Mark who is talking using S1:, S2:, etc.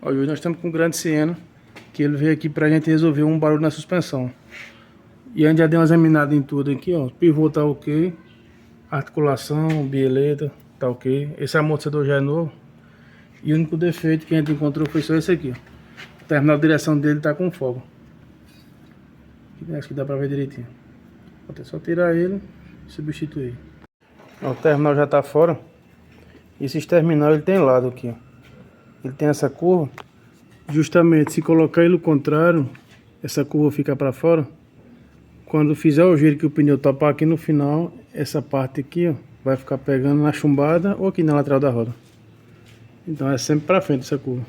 S1: Hoje nós estamos com o grande Siena, que ele veio aqui pra gente resolver um barulho na suspensão. E a gente já deu uma examinada em tudo aqui, ó. O pivô tá ok, articulação, bieleta, tá ok. Esse amortecedor já é novo. E o único defeito que a gente encontrou foi só esse aqui, ó. O terminal de direção dele tá com folga. Acho que dá pra ver direitinho. É só tirar ele e substituir. Ó, o terminal já tá fora. E esses terminais ele tem lado aqui, ó. Ele tem essa curva. Justamente se colocar ele ao contrário, essa curva fica para fora. Quando fizer o giro que o pneu topar aqui no final, essa parte aqui, ó, vai ficar pegando na chumbada ou aqui na lateral da roda. Então é sempre para frente essa curva.